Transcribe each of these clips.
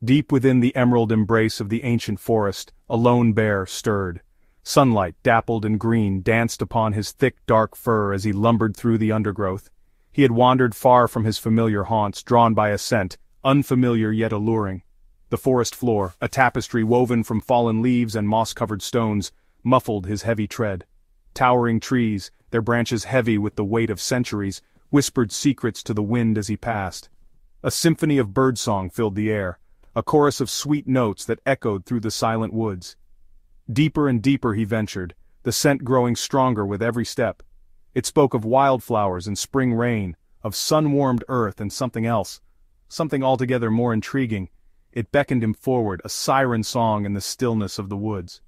Deep within the emerald embrace of the ancient forest, a lone bear stirred. Sunlight, dappled and green, danced upon his thick dark fur as he lumbered through the undergrowth. He had wandered far from his familiar haunts, drawn by a scent, unfamiliar yet alluring. The forest floor, a tapestry woven from fallen leaves and moss-covered stones, muffled his heavy tread. Towering trees, their branches heavy with the weight of centuries, whispered secrets to the wind as he passed. A symphony of birdsong filled the air, a chorus of sweet notes that echoed through the silent woods. Deeper and deeper he ventured, the scent growing stronger with every step. It spoke of wildflowers and spring rain, of sun-warmed earth and something else, something altogether more intriguing. It beckoned him forward, a siren song in the stillness of the woods.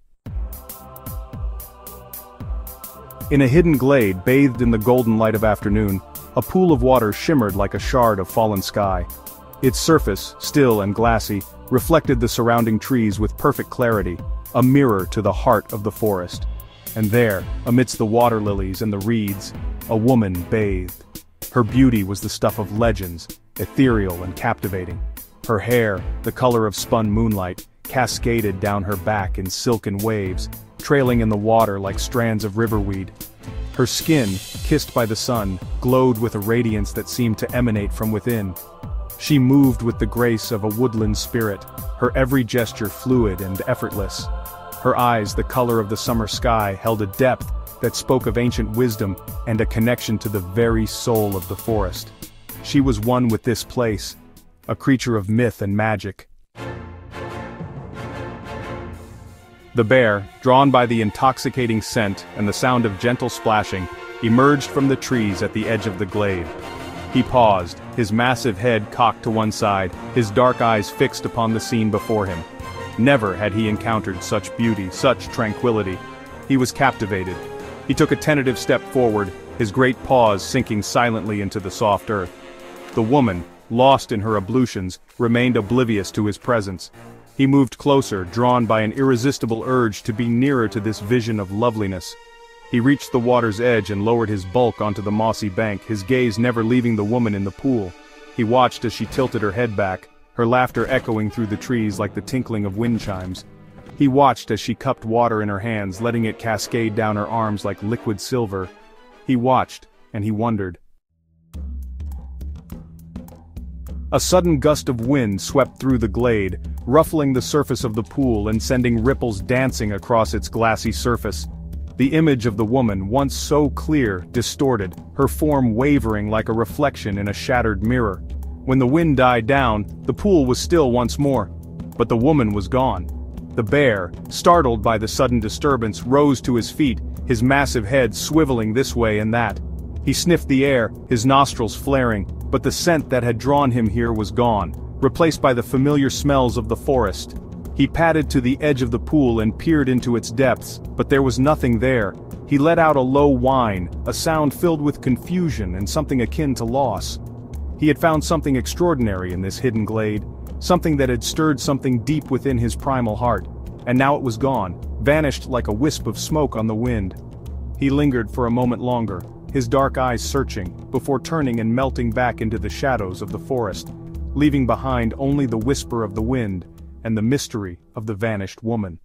In a hidden glade, bathed in the golden light of afternoon, a pool of water shimmered like a shard of fallen sky. Its surface, still and glassy, reflected the surrounding trees with perfect clarity, a mirror to the heart of the forest. And there, amidst the water lilies and the reeds, a woman bathed. Her beauty was the stuff of legends, ethereal and captivating. Her hair, the color of spun moonlight, cascaded down her back in silken waves, trailing in the water like strands of riverweed. Her skin, kissed by the sun, glowed with a radiance that seemed to emanate from within. She moved with the grace of a woodland spirit, her every gesture fluid and effortless. Her eyes, the color of the summer sky, held a depth that spoke of ancient wisdom and a connection to the very soul of the forest. She was one with this place, a creature of myth and magic. The bear, drawn by the intoxicating scent and the sound of gentle splashing, emerged from the trees at the edge of the glade. He paused, his massive head cocked to one side, his dark eyes fixed upon the scene before him. Never had he encountered such beauty, such tranquility. He was captivated. He took a tentative step forward, his great paws sinking silently into the soft earth. The woman, lost in her ablutions, remained oblivious to his presence. He moved closer, drawn by an irresistible urge to be nearer to this vision of loveliness. He reached the water's edge and lowered his bulk onto the mossy bank, his gaze never leaving the woman in the pool. He watched as she tilted her head back, her laughter echoing through the trees like the tinkling of wind chimes. He watched as she cupped water in her hands, letting it cascade down her arms like liquid silver. He watched, and he wondered. A sudden gust of wind swept through the glade, ruffling the surface of the pool and sending ripples dancing across its glassy surface. The image of the woman, once so clear, distorted, her form wavering like a reflection in a shattered mirror. When the wind died down, the pool was still once more. But the woman was gone. The bear, startled by the sudden disturbance, rose to his feet, his massive head swiveling this way and that. He sniffed the air, his nostrils flaring, but the scent that had drawn him here was gone, replaced by the familiar smells of the forest. He padded to the edge of the pool and peered into its depths, but there was nothing there. He let out a low whine, a sound filled with confusion and something akin to loss. He had found something extraordinary in this hidden glade, something that had stirred something deep within his primal heart, and now it was gone, vanished like a wisp of smoke on the wind. He lingered for a moment longer, his dark eyes searching, before turning and melting back into the shadows of the forest, leaving behind only the whisper of the wind and the mystery of the vanished woman.